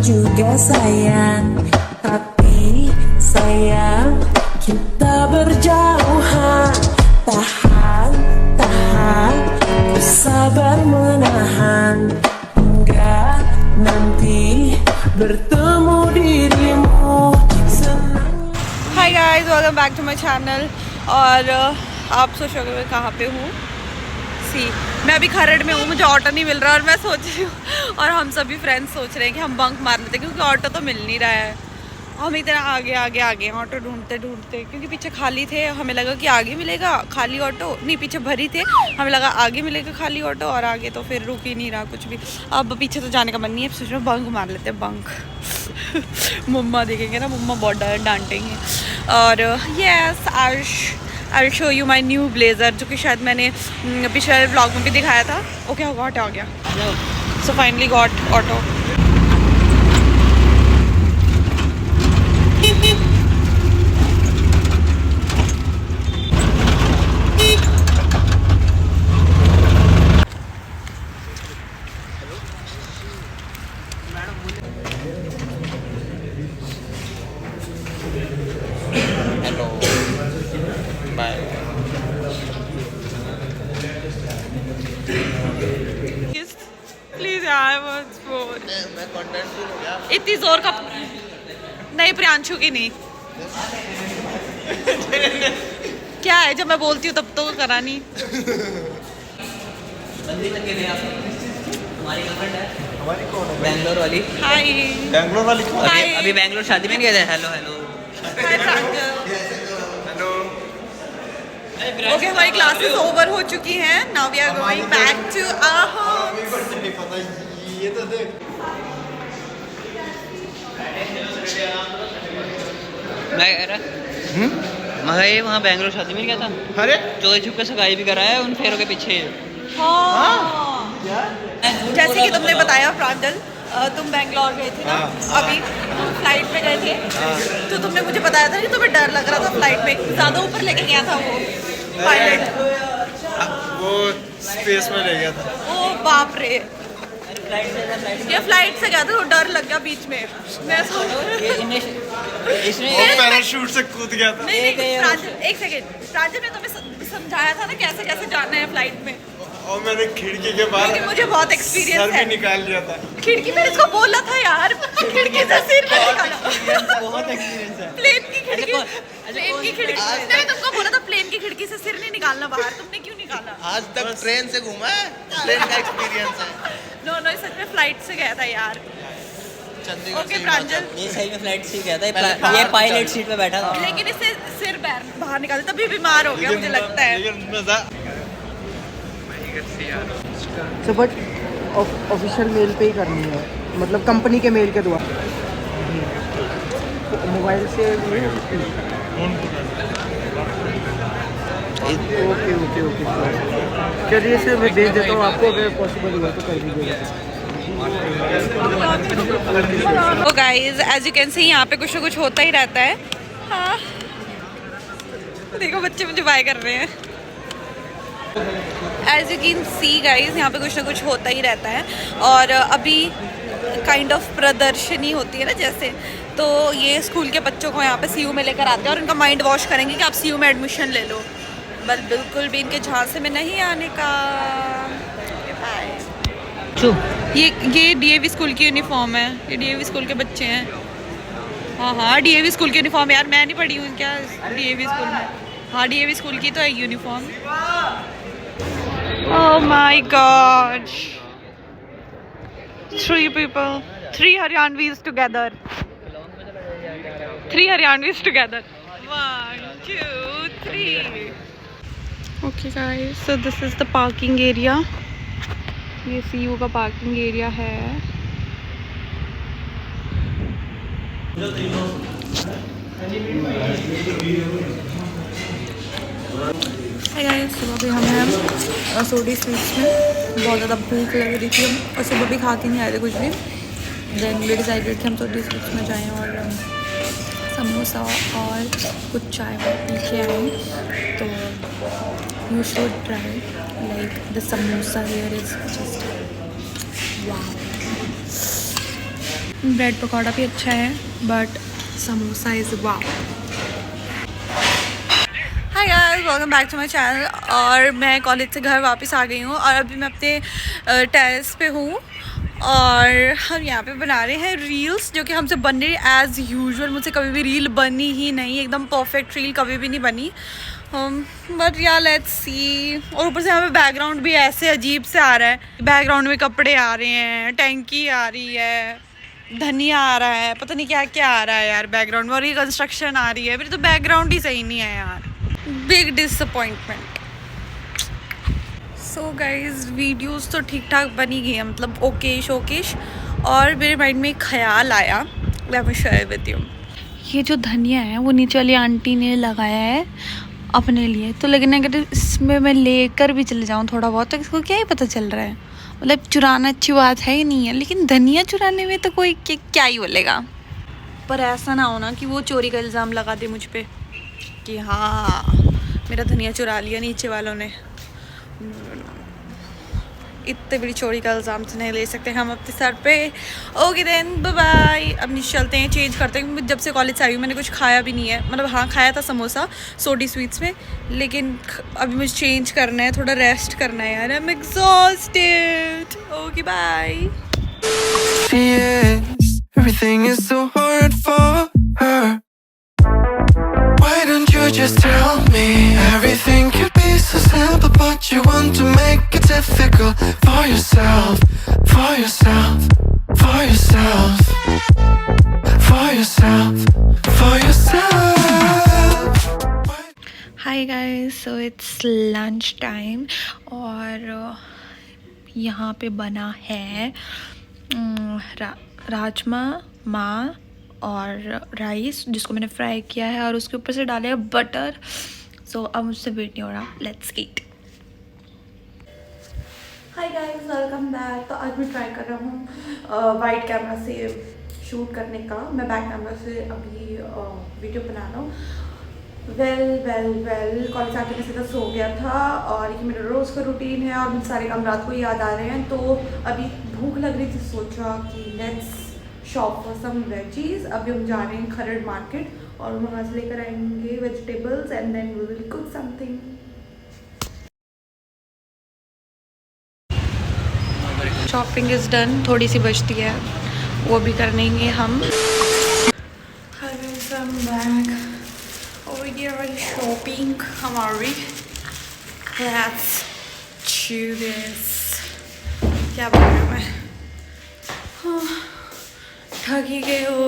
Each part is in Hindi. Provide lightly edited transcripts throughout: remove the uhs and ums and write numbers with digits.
Hi guys, welcome back to my channel. और आप सोचोगे मैं कहाँ पे हूँ? मैं अभी खरड़ में हूँ, मुझे ऑटो नहीं मिल रहा और मैं सोच रही हूँ और हम सभी फ्रेंड्स सोच रहे हैं कि हम बंक मार लेते क्योंकि ऑटो तो मिल नहीं रहा है। हम इतना आगे आगे आगे ऑटो ढूंढते ढूंढते, क्योंकि पीछे खाली थे, हमें लगा कि आगे मिलेगा खाली ऑटो, नहीं पीछे भरी थे, हमें लगा आगे मिलेगा खाली ऑटो और आगे तो फिर रुक ही नहीं रहा कुछ भी। अब पीछे तो जाने का मन नहीं है, सोच रहे बंक मार लेते हैं, बंक। मम्मा देखेंगे ना, मम्मा बहुत डांटेंगे। और yes, I show you my new blazer, जो कि शायद मैंने पिछले व्लॉग में भी दिखाया था। ओके हो गया। So finally got auto. Hello bye. Please यार मैं कंटेंट शुरू हो गया। इतनी जोर का नहीं, प्रियांशु की नहीं। क्या है, जब मैं बोलती हूँ तब तो करा नहीं। हमारी कौन है? बैंगलोर वाली। हाय। बैंगलोर वाली कौन? Hi. अभी बैंगलोर शादी में नहीं गए थे? Hello hello hi Pranjal. Hello. Okay, हमारी क्लासेस ओवर हो चुकी हैं। Now we are going back to our home. ये तो देख। मैं कह रहा मगर ये वहाँ बैंगलोर शादी में नहीं गया था? अरे चोरी छुप के सगाई भी कराया उन फेरों के पीछे। हाँ। जैसे कि तुमने बताया प्रांजल, तुम बैंगलोर गए थे ना, अभी फ्लाइट में गए थे, तो तुमने मुझे बताया था कि तुम्हें डर लग रहा था फ्लाइट में, ज़्यादा ऊपर लेके गया था वो पायलट। वो स्पेस में ले गया था। ओ बाप रे, ये फ्लाइट से गया था तो डर लग गया बीच में। मैं वो पैराशूट से कूद गया था। नहीं प्रांजल, एक सेकेंड, प्रांजल ने तुम्हें समझाया था ना कैसे कैसे जाना है फ्लाइट में, और मैंने खिड़की के बाहर क्योंकि मुझे बहुत एक्सपीरियंस सर है। भी निकाल लिया था। खिड़की में इसको बोला था यार, खिड़की से सिर में निकाला। बहुत एक्सपीरियंस है। प्लेन की खिड़की, प्लेन की खिड़की। मैंने तुमको बोला था प्लेन की खिड़की से सिर नहीं निकालना बाहर, तुमने क्यों निकाला? आज तक ट्रेन से घूमा है, ट्रेन का एक्सपीरियंस है। नो सच में फ्लाइट से गया था यार। ओके प्रांजल, ये सही में फ्लाइट से गया था, ये पायलट सीट पे बैठा था। लेकिन इससे सिर बाहर निकाले तभी बीमार हो गया मुझे लगता है। सो बट ऑफिशियल मेल पे ही करनी है, मतलब कंपनी के मेल के द्वारा, मोबाइल से। ओके चलिए सर, मैं भेज देता हूँ आपको, अगर पॉसिबल हुआ तो कर दीजिएगा। तो guys as you can see, यहाँ पे कुछ ना कुछ होता ही रहता है। हाँ देखो बच्चे मुझे बाय कर रहे हैं। As you can see guys, यहाँ पे कुछ ना कुछ होता ही रहता है। और अभी काइंड ऑफ प्रदर्शनी होती है ना जैसे, तो ये स्कूल के बच्चों को यहाँ पे सीयू में लेकर आते हैं और उनका माइंड वॉश करेंगे कि आप सीयू में एडमिशन ले लो। बस बिल्कुल भी इनके झांसे में नहीं आने का। ये डीएवी स्कूल की यूनिफॉर्म है, ये डीएवी स्कूल के बच्चे हैं। हाँ डीएवी स्कूल की यूनिफॉर्म यार, मैं नहीं पढ़ी हूँ क्या डीएवी स्कूल में। हाँ डीएवी स्कूल की तो है uniform. Oh my God, 3 people, 3 Haryanvis together, 3 Haryanvis together, 1 2 3। Okay guys, so this is the parking area. ये सीयू का पार्किंग एरिया है। सुबह भी हम हैं सोडी स्वीट्स में, बहुत ज़्यादा भूख लग रही थी और सुबह भी खा के नहीं आए थे कुछ भी। देन वी डिसाइडेड कि हम सोडी स्वीट्स में जाएं और समोसा और कुछ चाय पी के आए। तो you should try, like the samosa here is just wow. Bread pakora भी अच्छा है but samosa is wow. Hi guys, welcome back to my channel. और मैं कॉलेज से घर वापस आ गई हूँ और अभी मैं अपने टेरेस पे हूँ और हम यहाँ पे बना रहे हैं रील्स, जो कि हमसे बन रही है एज़ यूजुअल। मुझसे कभी भी रील बनी ही नहीं, एकदम परफेक्ट रील कभी भी नहीं बनी। बट या लेट्स सी। और ऊपर से यहाँ पे बैकग्राउंड भी ऐसे अजीब से आ रहा है। बैकग्राउंड में कपड़े आ रहे हैं, टैंकी आ रही है, धनिया आ रहा है, पता नहीं क्या क्या आ रहा है यार बैकग्राउंड में। और ये कंस्ट्रक्शन आ रही है, मेरी तो बैकग्राउंड ही सही नहीं है यार। Big disappointment. So guys, videos तो ठीक ठाक बनी गई है, मतलब ओकेश। और मेरे माइंड में एक ख्याल आया, let me share with you. ये जो धनिया है वो नीचे वाली आंटी ने लगाया है अपने लिए, तो लेकिन अगर इसमें मैं लेकर भी चले जाऊँ थोड़ा बहुत तो इसको क्या ही पता चल रहा है। मतलब चुराना अच्छी बात है ही नहीं है, लेकिन धनिया चुराने में तो कोई क्या ही बोलेगा। पर ऐसा ना हो ना कि वो चोरी का इल्ज़ाम लगा दे मुझ पे कि हाँ मेरा धनिया चुरा लिया नीचे वालों ने। इतने बड़ी चोरी का इल्ज़ाम तो नहीं ले सकते हम अपने सर पे। Okay then, bye bye. अब नीचे चलते हैं, चेंज करते हैं। जब से कॉलेज से आई हूँ मैंने कुछ खाया भी नहीं है, मतलब हाँ खाया था समोसा सोडी स्वीट्स में, लेकिन अभी मुझे चेंज करना है, थोड़ा रेस्ट करना है यार। I am exhausted. Okay bye. Everything is so hard for her. Why don't you just tell me? Everything could be so simple, but you want to make it difficult for yourself, for yourself, for yourself, for yourself, for yourself. Hi guys, so it's lunch time और यहाँ पे बना है राजमा माँ और राइस, जिसको मैंने फ्राई किया है और उसके ऊपर से डाले है बटर। सो अब मुझसे वेट नहीं हो रहा, let's eat. Hi guys, welcome back. तो आज मैं ट्राई कर रहा हूँ वाइट कैमरा से शूट करने का। मैं बैक कैमरा से अभी वीडियो बना रहा हूँ। वेल कॉलेज आके मैं सीधा सो गया था और ये मेरा रोज़ का रूटीन है और मुझे सारे काम रात को याद आ रहे हैं। तो अभी भूख लग रही थी, सोचा कि let's shop for some veggies. अभी हम जा रहे हैं खरड़ मार्केट और वहाँ से लेकर आएंगे vegetables and then we will cook something. Shopping is done, थोड़ी सी बचती है वो भी कर लेंगे हम। Over here are shopping हमारी। Let's do this। क्या बोल रही हूँ मैं, थक ही गए हो।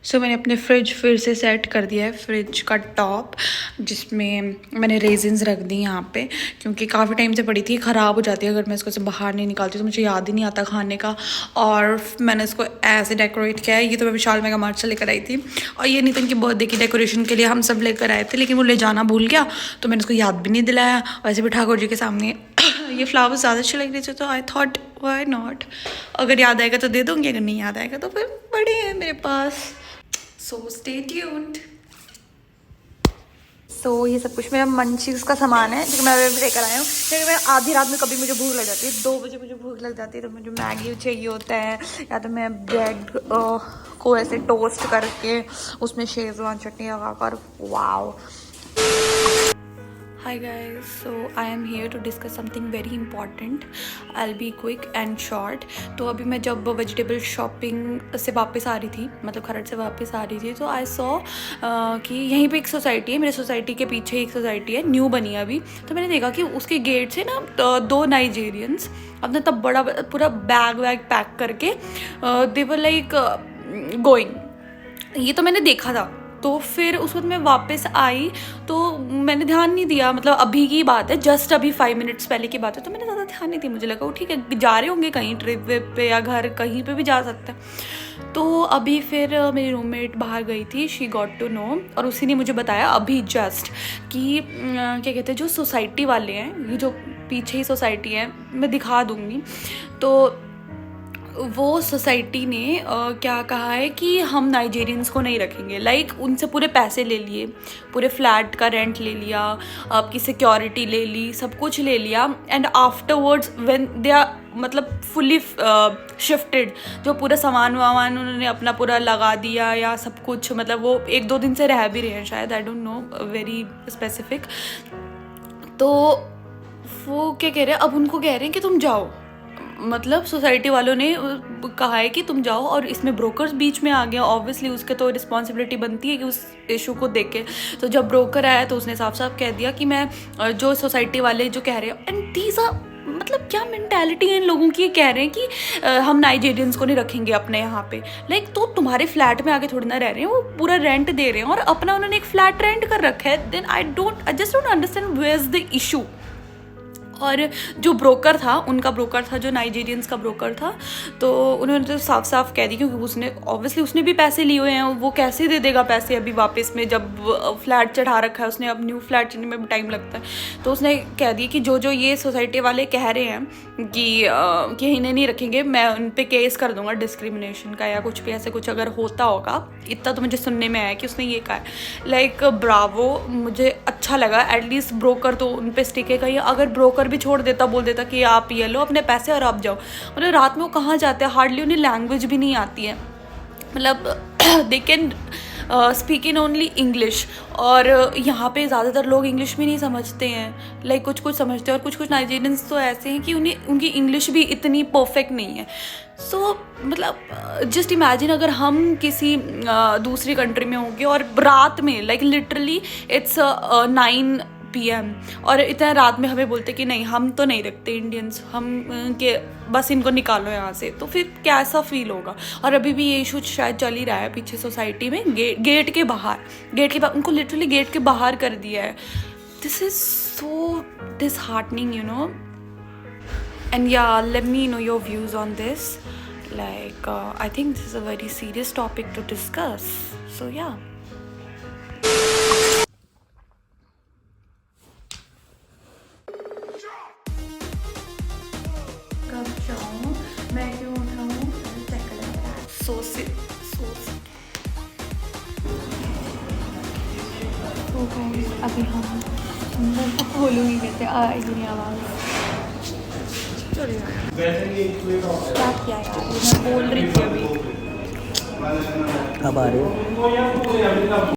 सो मैंने अपने फ्रिज फिर से सेट कर दिया है, फ्रिज का टॉप, जिसमें मैंने रेजिन्स रख दी यहाँ पे, क्योंकि काफ़ी टाइम से पड़ी थी, ख़राब हो जाती है अगर मैं इसको से बाहर नहीं निकालती तो मुझे याद ही नहीं आता खाने का। और मैंने इसको ऐसे डेकोरेट किया है। ये तो मैं विशाल मेगा मार्ट से लेकर आई थी और ये नहीं तो इनकी बर्थडे की डेकोरेशन के लिए हम सब लेकर आए थे, लेकिन वो ले जाना भूल गया तो मैंने उसको याद भी नहीं दिलाया। वैसे भी ठाकुर जी के सामने ये फ्लावर्स ज़्यादा अच्छे लग रहे थे तो आई थॉट व्हाई नॉट, अगर याद आएगा तो दे दूँगी, अगर नहीं याद आएगा तो फिर बड़े हैं मेरे पास। So stay tuned. सो ये सब कुछ मेरा मंचीज़ का सामान है जो मैं अभी लेकर आया हूँ, क्योंकि मैं आधी रात में कभी मुझे भूख लग जाती है, 2 बजे मुझे भूख लग जाती है तो मुझे मैगी चाहिए होता है, या तो मैं ब्रेड को ऐसे टोस्ट करके उसमें शेज़वान चटनी लगाकर। Wow. Hi guys, so I am here to discuss something very important. I'll be quick and short. तो अभी मैं जब वेजिटेबल शॉपिंग से वापस आ रही थी, मतलब खरड़ से वापस आ रही थी, तो आई सॉ कि यहीं पे एक सोसाइटी है, मेरे सोसाइटी के पीछे एक सोसाइटी है, न्यू बनी है अभी। तो मैंने देखा कि उसके गेट से ना 2 नाइजीरियंस अपना तब बड़ा पूरा बैग वैग पैक करके दे वर लाइक गोइंग। ये तो मैंने देखा था, तो फिर उस वक्त मैं वापस आई तो मैंने ध्यान नहीं दिया, मतलब अभी की बात है, जस्ट अभी 5 मिनट्स पहले की बात है, तो मैंने ज़्यादा ध्यान नहीं दिया। मुझे लगा वो ठीक है जा रहे होंगे कहीं ट्रिप विप पे या घर कहीं पे भी जा सकते हैं। तो अभी फिर मेरी रूममेट बाहर गई थी, शी गॉट टू नो, और उसी ने मुझे बताया अभी जस्ट कि क्या कहते हैं जो सोसाइटी वाले हैं, ये जो पीछे ही सोसाइटी है मैं दिखा दूँगी, तो वो सोसाइटी ने क्या कहा है कि हम नाइजीरियंस को नहीं रखेंगे। लाइक उनसे पूरे पैसे ले लिए, पूरे फ्लैट का रेंट ले लिया, आपकी सिक्योरिटी ले ली, सब कुछ ले लिया। And afterwards when they are मतलब फुली शिफ्टेड, जो पूरा सामान वामान उन्होंने अपना पूरा लगा दिया या सब कुछ, मतलब वो 1-2 दिन से रह भी रहे हैं शायद, I don't know very specific. तो वो क्या कह रहे हैं, अब उनको कह रहे हैं कि तुम जाओ, मतलब सोसाइटी वालों ने कहा है कि तुम जाओ। और इसमें ब्रोकर्स बीच में आ गया, ऑब्वियसली उसके तो रिस्पॉन्सिबिलिटी बनती है कि उस इशू को देखे। तो जब ब्रोकर आया तो उसने साफ साफ कह दिया कि मैं जो सोसाइटी वाले जो कह रहे हैं, एंड दीज आर मतलब क्या मेंटालिटी है इन लोगों की, ये कह रहे हैं कि हम नाइजीरियंस को नहीं रखेंगे अपने यहाँ पे। लाइक तो तुम्हारे फ्लैट में आके थोड़ी ना रह रहे हैं, वो पूरा रेंट दे रहे हैं और अपना उन्होंने एक फ्लैट रेंट कर रखा है। Then I just don't understand where is the issue. और जो ब्रोकर था, उनका ब्रोकर था, जो नाइजीरियंस का ब्रोकर था, तो उन्होंने तो साफ साफ कह दी, क्योंकि उसने ऑब्वियसली उसने भी पैसे लिए हुए हैं, वो कैसे दे देगा पैसे अभी वापस में, जब फ्लैट चढ़ा रखा है उसने, अब न्यू फ्लैट चढ़ने में भी टाइम लगता है। तो उसने कह दिया कि जो जो ये सोसाइटी वाले कह रहे हैं कि इन्हें नहीं रखेंगे, मैं उन पर केस कर दूंगा डिस्क्रिमिनेशन का या कुछ भी ऐसे कुछ अगर होता होगा। इतना तो मुझे सुनने में आया कि उसने ये कहा है। लाइक ब्रावो, मुझे अच्छा लगा, एटलीस्ट ब्रोकर तो उन पर स्टिक है। कहीं अगर ब्रोकर भी छोड़ देता, बोल देता कि आप ये लो अपने पैसे और आप जाओ, मतलब रात में वो कहाँ जाते हैं, हार्डली उन्हें लैंग्वेज भी नहीं आती है, मतलब they can speak in only English. और यहाँ पे ज़्यादातर लोग इंग्लिश भी नहीं समझते हैं, लाइक कुछ कुछ समझते हैं, और कुछ कुछ नाइजीरियंस तो ऐसे हैं कि उनकी इंग्लिश भी इतनी परफेक्ट नहीं है। सो मतलब जस्ट इमेजिन अगर हम किसी दूसरी कंट्री में होंगे और रात में, लाइक लिटरली इट्स 9 PM और इतना रात में हमें बोलते कि नहीं हम तो नहीं रखते इंडियंस, हम के बस इनको निकालो यहाँ से, तो फिर कैसा फील होगा। और अभी भी ये इशू शायद चल ही रहा है पीछे सोसाइटी में, गेट के बाहर उनको लिटरली गेट के बाहर कर दिया है। This is so disheartening, you know. And yeah let me know your views on this, like I think this is a very serious topic to discuss, so yeah. मैं क्यों उठाऊँ, चेक करें। सो अभी हम बोलूँगी कैसे आएगी नहीं आवाज़। क्या किया यार, मैं बोल रही थी अभी। अब आ रही है।